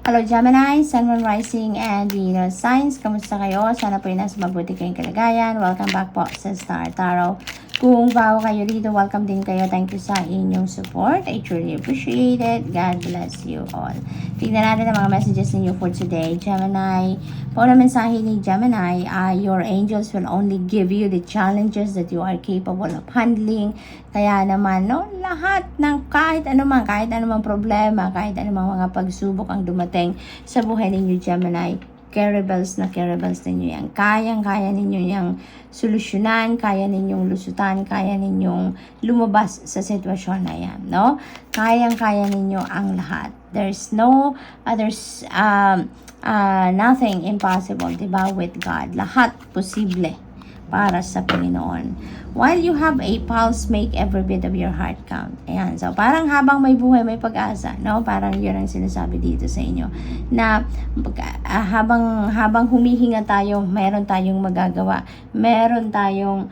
Hello Gemini, Sun, Moon, Rising, and Venus signs. Kamusta kayo? Sana po nasa mabuti kayong kalagayan. Welcome back po sa Star Tarot. Kung bago kayo dito, welcome din kayo. Thank you sa inyong support. I truly appreciate it. God bless you all. Tignan natin ang mga messages ninyo for today. Gemini, po na mensahe ni Gemini, your angels will only give you the challenges that you are capable of handling. Kaya naman, no, lahat ng kahit anumang problema, kahit anumang mga pagsubok ang dumating sa buhay ninyo, Gemini, caribals ninyo yan. Kayang-kaya ninyo yung solusyonan, kaya ninyong lusutan, kaya ninyong lumabas sa sitwasyon na yan, no? Kayang-kaya ninyo ang lahat. There's nothing impossible, diba, with God. Lahat posible para sa Panginoon. While you have a pulse, make every bit of your heart count. Ayan. So, parang habang may buhay, may pag-asa, no? Parang yun ang sinasabi dito sa inyo. Na habang humihinga tayo, meron tayong magagawa. Meron tayong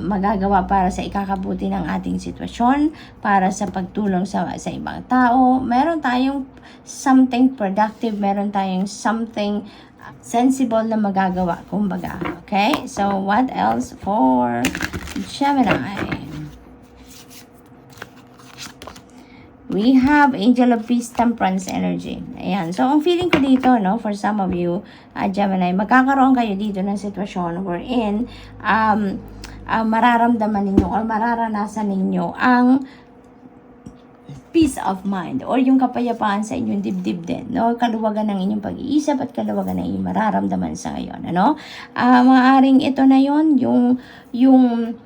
magagawa para sa ikakabuti ng ating sitwasyon, para sa pagtulong sa ibang tao. Meron tayong something productive, meron tayong something sensible na magagawa, kumbaga. Okay? So, what else for Gemini? We have Angel of Peace, Temperance energy. Ayan. So, ang feeling ko dito, no, for some of you, Gemini, magkakaroon kayo dito ng sitwasyon wherein mararamdaman ninyo or mararanasan ninyo ang peace of mind or yung kapayapaan sa inyong dibdib din, no? Kaluwagan ng inyong pag-iisip at kaluwagan ng inyong mararamdaman sa ngayon, ano? Maaaring ito na yon yung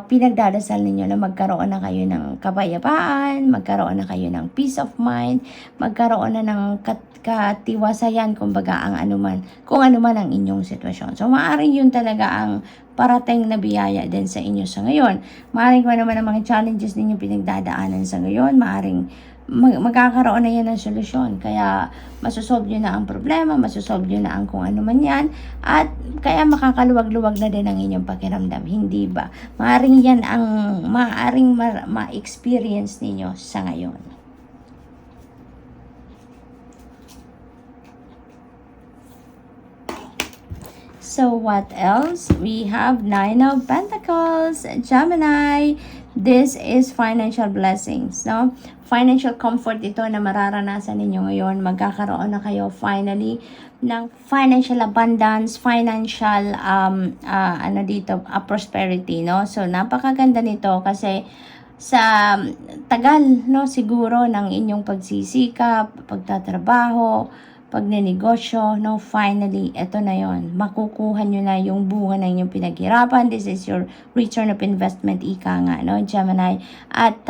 pinagdadasal ninyo na magkaroon na kayo ng kapayapaan, magkaroon na kayo ng peace of mind, magkaroon na ng katiwasayan, kumbaga, kung anuman ang inyong sitwasyon. So, maaaring yun talaga ang parating na biyaya din sa inyo sa ngayon. Maaaring kung naman ang mga challenges ninyo pinagdadaanan sa ngayon, maaaring magkakaroon na yan ng solusyon. Kaya masosolve nyo na ang problema, masosolve nyo na ang kung ano man yan, at kaya makakaluwag-luwag na din ang inyong pakiramdam. Hindi ba? Maaaring yan ang ma-experience ninyo sa ngayon. So, what else? We have Nine of Pentacles, Gemini. This is financial blessings, no? Financial comfort ito na mararanasan ninyo ngayon. Magkakaroon na kayo finally ng financial abundance, financial, prosperity, no? So, napakaganda nito kasi sa tagal, no, siguro ng inyong pagsisikap, pagtatrabaho, pagnenegosyo, no, finally, eto na yon. Makukuha nyo na yung bunga na inyong pinaghirapan. This is your return of investment, ika nga, no, Gemini. At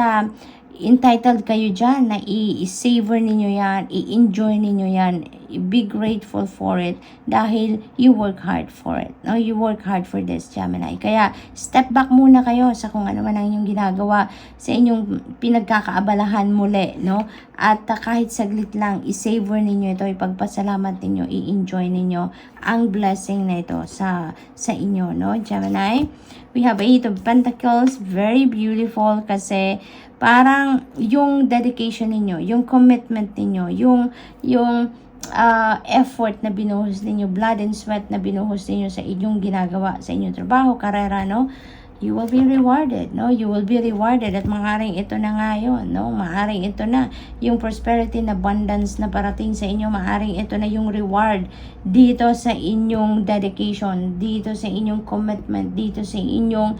entitled kayo dyan na i-savor ninyo yan, i-enjoy ninyo yan, be grateful for it dahil you work hard for it. No? You work hard for this, Gemini. Kaya, step back muna kayo sa kung ano man ang inyong ginagawa, sa inyong pinagkakaabalahan muli, no? At kahit saglit lang, i-savor ninyo ito, ipagpasalamat ninyo, i-enjoy ninyo ang blessing na ito sa inyo, no, Gemini? We have Eight of Pentacles, very beautiful kasi parang yung dedication ninyo, yung commitment ninyo, yung effort na binuhos ninyo, blood and sweat na binuhos ninyo sa inyong ginagawa, sa inyong trabaho, karera, no? You will be rewarded, no? You will be rewarded at maaaring ito na nga yun, no? Maaaring ito na yung prosperity and abundance na parating sa inyo, maaaring ito na yung reward dito sa inyong dedication, dito sa inyong commitment, dito sa inyong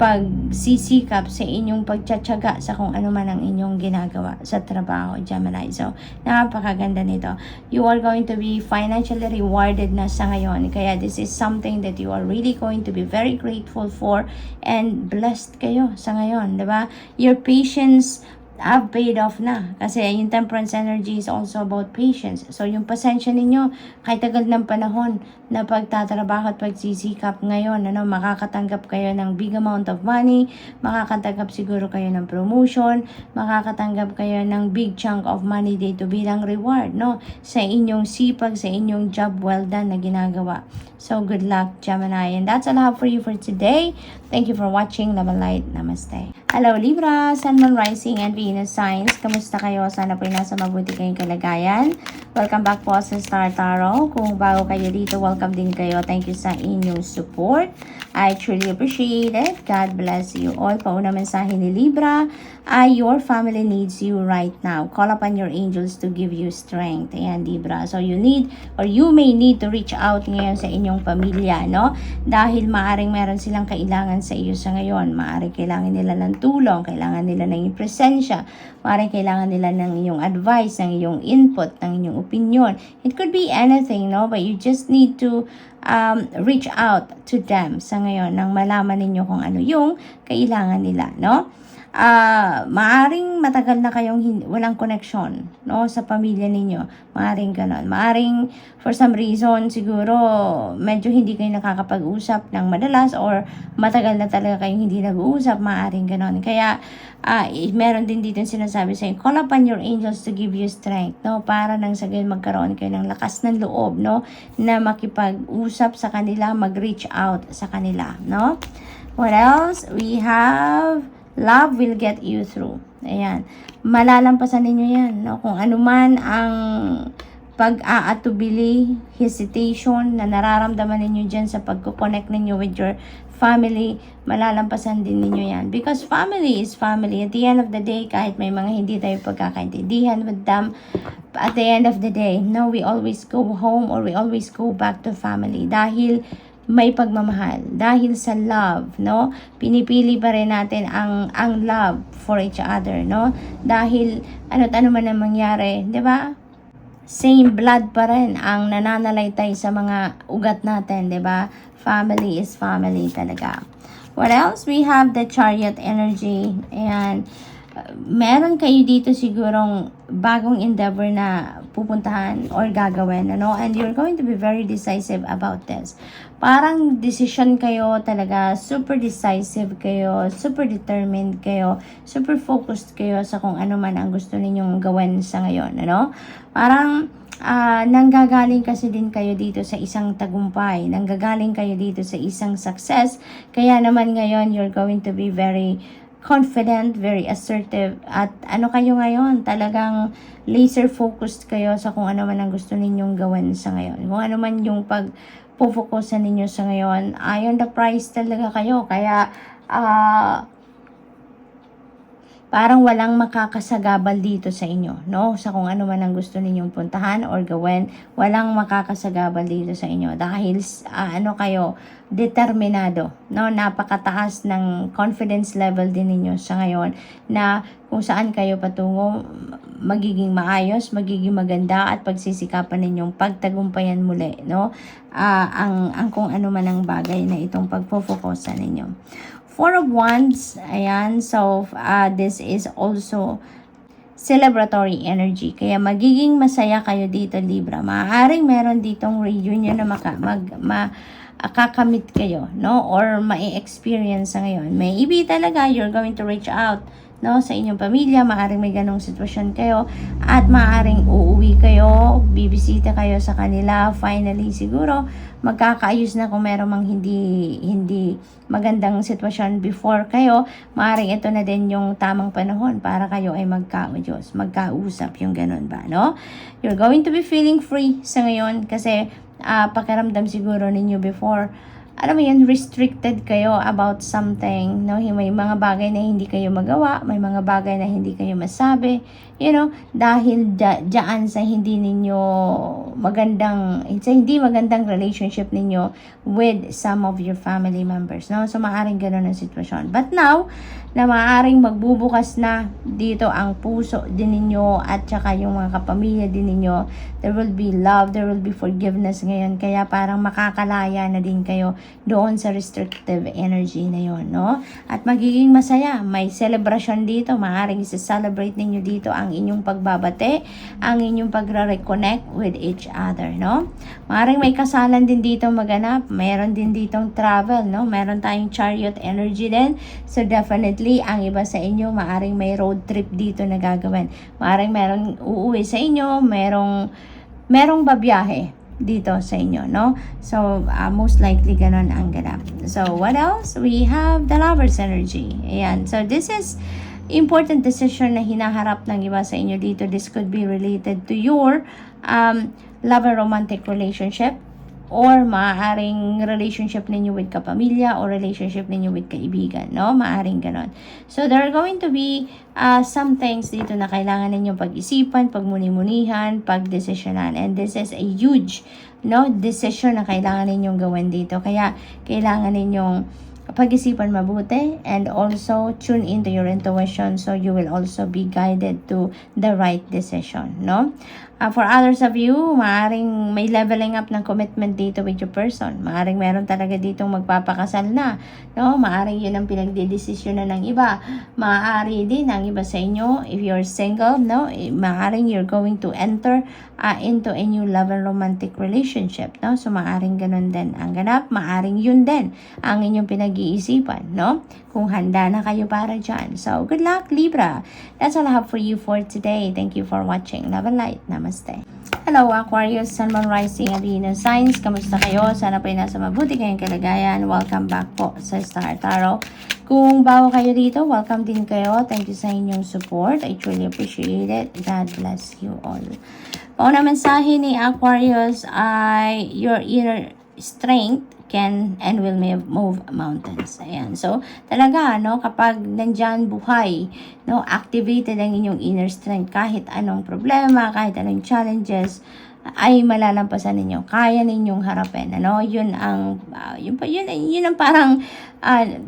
pagsisikap, sa inyong pagtsatsaga sa kung ano man ang inyong ginagawa sa trabaho, Gemini. So, napakaganda nito. You are going to be financially rewarded na sa ngayon. Kaya this is something that you are really going to be very grateful for and blessed kayo sa ngayon, diba? Your patience have paid off na. Kasi yung temperance energy is also about patience. So, yung pasensya ninyo, kahit tagal ng panahon na pagtatrabaho at pagsisikap ngayon, makakatanggap kayo ng big amount of money, makakatanggap siguro kayo ng promotion, makakatanggap kayo ng big chunk of money dito bilang reward, no? Sa inyong sipag, sa inyong job well done na ginagawa. So, good luck, Gemini. And that's all I have for you for today. Thank you for watching. Love and light. Namaste. Hello Libra, Sun, Moon, Rising, and Venus signs. Kamusta kayo? Sana po nasa mabuti kayong kalagayan. Welcome back po sa Star Tarot. Kung bago kayo dito, welcome din kayo. Thank you sa inyong support. I truly appreciate it. God bless you all. Pauna mensahe ni Libra, your family needs you right now. Call upon your angels to give you strength. Ayan, Libra. So you need, or you may need to reach out ngayon sa inyong pamilya, no? Dahil maaring meron silang kailangan sa iyo sa ngayon. Maaring kailangan nila ng tulong, kailangan nila ng iyong presensya, maaaring kailangan nila ng iyong advice, ng iyong input, ng iyong opinion. It could be anything, no? But you just need to reach out to them sa ngayon nang malaman ninyo kung ano yung kailangan nila, no? Maaring matagal na kayong walang connection, no, sa pamilya ninyo. Maaring ganon. Maaring for some reason siguro medyo hindi kayo nakakapag-usap ng madalas or matagal na talaga kayong hindi nag-uusap. Maaring ganon. Kaya meron din dito sinasabi sa inyo, call upon your angels to give you strength, no, para nang sa gayon magkaroon kayo ng lakas ng loob, no, na makipag-usap sa kanila, mag-reach out sa kanila, no. What else? We have love will get you through. Ayan. Malalampasan ninyo yan, no? Kung ano man ang pag-aatubili, hesitation na nararamdaman ninyo dyan sa pagkoconnect ninyo with your family, malalampasan din ninyo yan. Because family is family. At the end of the day, kahit may mga hindi tayo pagkakaintindihan with them, at the end of the day, no, we always go home or we always go back to family. Dahil may pagmamahal, dahil sa love, no, pinipili pa rin natin ang love for each other, no, dahil ano't ano man ang mangyari, di ba, same blood pa rin ang nananalaytay sa mga ugat natin, di ba, family is family talaga. What else? We have the Chariot energy, and meron kayo dito sigurong bagong endeavor na pupuntahan or gagawin, ano? And you're going to be very decisive about this. Parang decision kayo talaga, super decisive kayo, super determined kayo, super focused kayo sa kung ano man ang gusto ninyong gawin sa ngayon, ano? Parang nanggagaling kasi din kayo dito sa isang tagumpay, nanggagaling kayo dito sa isang success, kaya naman ngayon you're going to be very confident, very assertive, at ano kayo ngayon, talagang laser focused kayo sa kung ano man ang gusto ninyong gawin sa ngayon. Kung ano man yung pag-focusan ninyo sa ngayon, on the prize talaga kayo. Kaya, parang walang makakasagabal dito sa inyo, no? Sa kung ano man ang gusto ninyong puntahan or gawin, walang makakasagabal dito sa inyo dahil kayo, determinado, no? Napakataas ng confidence level din ninyo sa ngayon na kung saan kayo patungo, magiging maayos, magiging maganda at pagsisikapan ninyong pagtagumpayan muli, no? Ang kung ano man ang bagay na itong pagpo-focusan ninyo. Four of Wands, ayan, so this is also celebratory energy. Kaya magiging masaya kayo dito, Libra. Maaaring meron ditong reunion na makakamit kayo, no? Or ma-experience sa ngayon. Maybe talaga you're going to reach out, no, sa inyong pamilya. Maaaring may ganong sitwasyon kayo at maaaring uuwi kayo, bibisita kayo sa kanila. Finally, siguro magkakaayos na kung meron mang hindi magandang sitwasyon before kayo. Maaaring ito na din yung tamang panahon para kayo ay magkausap, yung ganun ba, no? You're going to be feeling free sa ngayon kasi pakiramdam siguro ninyo before, alam mo yun, restricted kayo about something, no? May mga bagay na hindi kayo magawa, may mga bagay na hindi kayo masabi, you know, dahil dyan sa hindi magandang relationship ninyo with some of your family members, no? So, maaaring gano'n ang sitwasyon. But now, na maaaring magbubukas na dito ang puso din ninyo at saka yung mga kapamilya din ninyo, there will be love, there will be forgiveness ngayon, kaya parang makakalaya na din kayo doon sa restrictive energy na yon, no? At magiging masaya, may celebration dito, maaaring i-celebrate ninyo dito ang inyong pagbabate, ang inyong pagre-reconnect with each other, no? Maaaring may kasalan din dito maganap, meron din ditong travel, no? Meron tayong Chariot energy din, so definitely ang iba sa inyo, maaaring may road trip dito na gagawin, maaaring meron uuwi sa inyo, merong babiyahe, dito sa inyo, no? So, most likely ganon ang ganap. So, what else? We have the Lover's energy. Ayan. So, this is important decision na hinaharap ng iba sa inyo dito. This could be related to your love and romantic relationship, or maaaring relationship ninyo with kapamilya, or relationship ninyo with kaibigan, no? Maaaring ganon. So, there are going to be some things dito na kailangan ninyong pag-isipan, pagmuni-munihan, pagdesisyonan. And this is a huge, no, decision na kailangan ninyong gawin dito. Kaya, kailangan ninyong pag-isipan mabuti, and also tune into your intuition so you will also be guided to the right decision, no? For others of you, maaring may leveling up ng commitment dito with your person. Maaring meron talaga ditong magpapakasal na, no? Maaring yun ang pinagdedesisyonan ng iba. Maaari din ang iba sa inyo, if you're single, no? Maaring you're going to enter into a new love and romantic relationship, no? So, maaring ganun din ang ganap. Maaring yun din ang inyong pinag-iisipan, no? Kung handa na kayo para dyan. So, good luck, Libra. That's all I have for you for today. Thank you for watching. Love and light. Namaste. Hello, Aquarius, Sun, Moon, Rising, and Venus signs. Kamusta kayo? Sana po nasa mabuti kayong kalagayan. Welcome back po sa Star Tarot. Kung bago kayo dito, welcome din kayo. Thank you sa inyong support. I truly appreciate it. God bless you all. Pauna mensahe ni Aquarius ay your inner strength can and will move mountains. Ayan. So, talaga, no, kapag nandyan buhay, no, activated ang inyong inner strength, kahit anong problema, kahit anong challenges, ay malalampasan ninyo. Kaya ninyong harapin. Ano? Yun ang, yun ang parang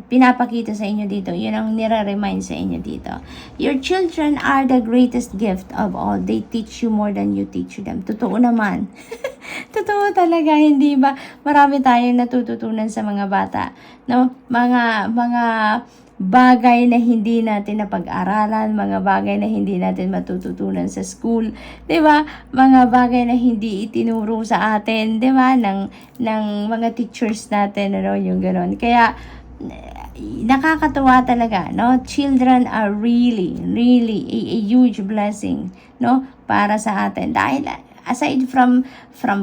pinapakita sa inyo dito. Yun ang nire-remind sa inyo dito. Your children are the greatest gift of all. They teach you more than you teach them. Totoo naman. Totoo talaga, hindi ba? Marami tayong natututunan sa mga bata. No? Mga bagay na hindi natin napag-aralan, mga bagay na hindi natin matututunan sa school, 'di ba? Mga bagay na hindi itinuro sa atin, 'di ba? ng mga teachers natin, ano, yung ganoon. Kaya nakakatuwa talaga, no? Children are really a huge blessing, no? Para sa atin, dahil aside from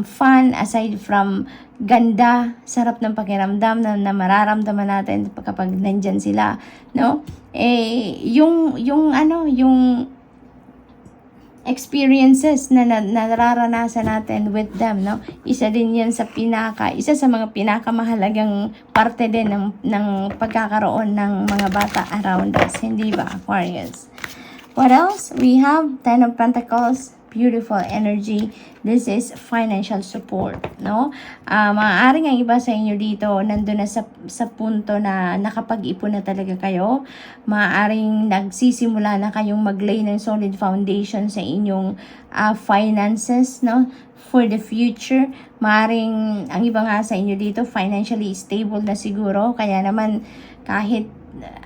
fun, aside from ganda, sarap ng pakiramdam na mararamdaman natin kapag nandyan sila, no? Yung experiences na nararanasan natin with them, no? Isa din yan sa isa sa mga pinakamahalagang parte din ng pagkakaroon ng mga bata around us, hindi ba, Aquarius? What else? We have Ten of Pentacles, beautiful energy. This is financial support, no? Maaaring ang iba sa inyo dito nandun na sa punto na nakapag-ipon na talaga kayo. Maaaring nagsisimula na kayong maglay ng solid foundation sa inyong finances, no? For the future. Maaaring ang iba nga sa inyo dito financially stable na siguro. Kaya naman kahit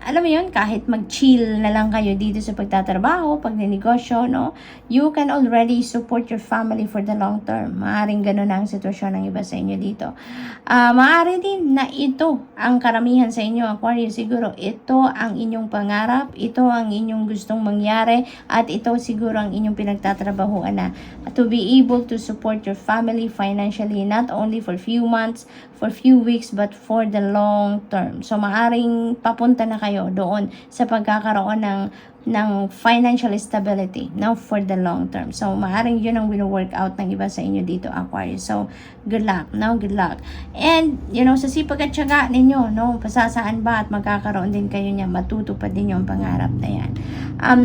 alam mo yun, kahit mag-chill na lang kayo dito sa pagtatrabaho, pagninegosyo, no? You can already support your family for the long term. Maaring ganun ang sitwasyon ng iba sa inyo dito. Maaari din na ito ang karamihan sa inyo, Aquarius, siguro ito ang inyong pangarap, ito ang inyong gustong mangyari, at ito siguro ang inyong pinagtatrabahuan na to be able to support your family financially, not only for few months, for few weeks, but for the long term. So, maaring papunta na kayo doon sa pagkakaroon ng financial stability, no, for the long term. So, maaring yun ang wino-work out ng iba sa inyo dito, Aquarius. So, good luck, no? Good luck. And, sa sipag at tiyaga ninyo, no, pasasaan ba at magkakaroon din kayo niya, matutupad din yung pangarap na yan.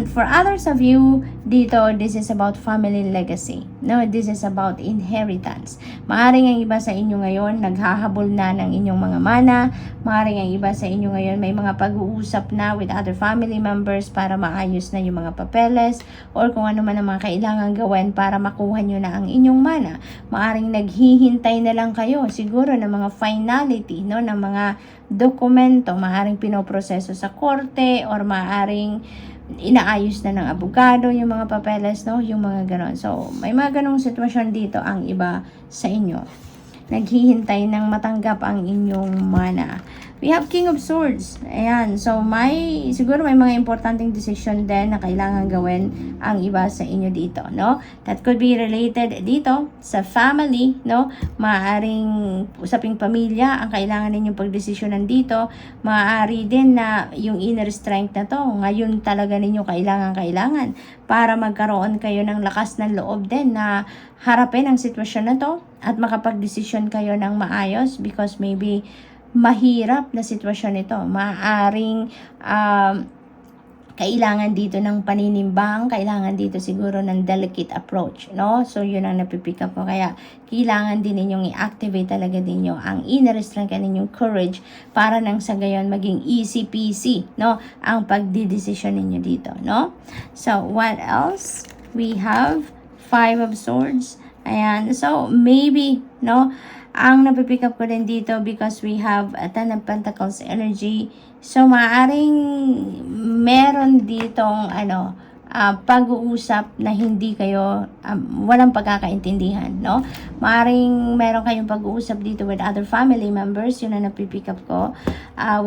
For others of you dito, this is about family legacy, no? This is about inheritance. Maaring ang iba sa inyo ngayon, naghahabol na ng inyong mga mana. Maaring ang iba sa inyo ngayon, may mga pag-uusap na with other family members para maayos na yung mga papeles or kung ano man ang mga kailangan gawin para makuha nyo na ang inyong mana. Maaring naghihintay na lang kayo siguro ng mga finality, no, ng mga dokumento. Maaring pinoproseso sa korte or maaring inaayos na ng abogado yung mga papeles, no, yung mga ganon. So, may mga ganong sitwasyon dito ang iba sa inyo. Naghihintay ng matanggap ang inyong mana. We have King of Swords. Ayan. So, siguro may mga importanteng decision din na kailangan gawin ang iba sa inyo dito, no? That could be related dito sa family, no? Maaaring usaping pamilya ang kailangan ninyong pagdesisyonan dito. Maaari din na yung inner strength na to, ngayon talaga ninyo kailangan para magkaroon kayo ng lakas ng loob din na harapin ang sitwasyon na to at makapagdesisyon kayo ng maayos because maybe mahirap na sitwasyon ito. Maaaring kailangan dito ng paninimbang, kailangan dito siguro ng delicate approach, no? So, yun ang napipick up ko. Kaya, kailangan din ninyong i-activate talaga ninyo ang inner strength and ninyong courage para nang sa gayon maging easy peasy, no? Ang pagdidesisyon ninyo dito, no? So, what else? We have 5 of Swords. Ayan. So, maybe, no? Ang napipick up ko din dito because we have a Ten of Pentacles energy. So, maaring meron ditong pag-uusap na hindi kayo, walang pagkakaintindihan, no? Maaring meron kayong pag-uusap dito with other family members, yun ang napipick up ko,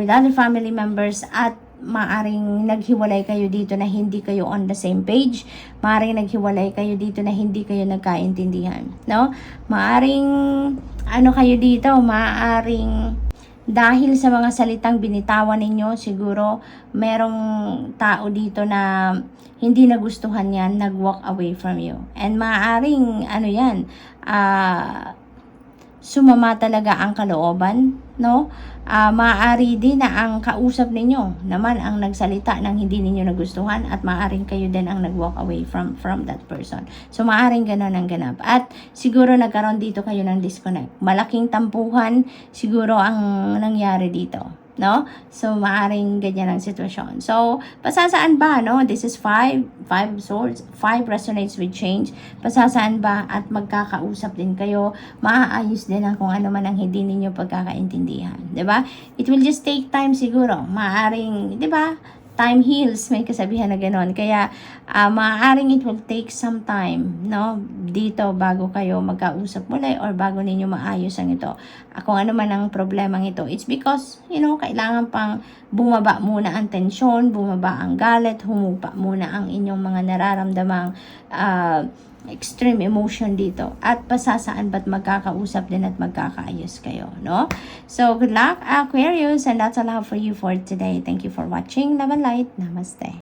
with other family members at maaring naghiwalay kayo dito na hindi kayo on the same page. Maaring naghiwalay kayo dito na hindi kayo nagkaintindihan, no? Maaring kayo dito, maaring dahil sa mga salitang binitawan ninyo, siguro merong tao dito na hindi nagustuhan yan, nag-walk away from you. And maaaring, sumama talaga ang kalooban, no? Maaari din na ang kausap ninyo naman ang nagsalita ng hindi ninyo nagustuhan at maaaring kayo din ang nag-walk away from that person. So, maaaring ganon ang ganap. At siguro nagkaroon dito kayo ng disconnect. Malaking tampuhan siguro ang nangyari dito, no? So, maaaring ganyan ang sitwasyon. So, pasasaan ba, no? This is 5 Swords, 5 resonates with change. Pasasaan ba at magkakausap din kayo, maaayos din ang kung ano man ang hindi ninyo pagkakaintindihan, 'di ba? It will just take time siguro. Maaaring, 'di ba? Time heals, may kasabihan na gano'n. Kaya, maaaring it will take some time, no? Dito, bago kayo magkausap muli or bago ninyo maayos ang ito. Kung ano man ang problemang ito, it's because, kailangan pang bumaba muna ang tensyon, bumaba ang galit, humupa muna ang inyong mga nararamdamang extreme emotion dito at pasasaan ba't magkakausap din at magkakaayos kayo, no? So, good luck, Aquarius, and that's all I have for you for today. Thank you for watching. Love and light. Namaste.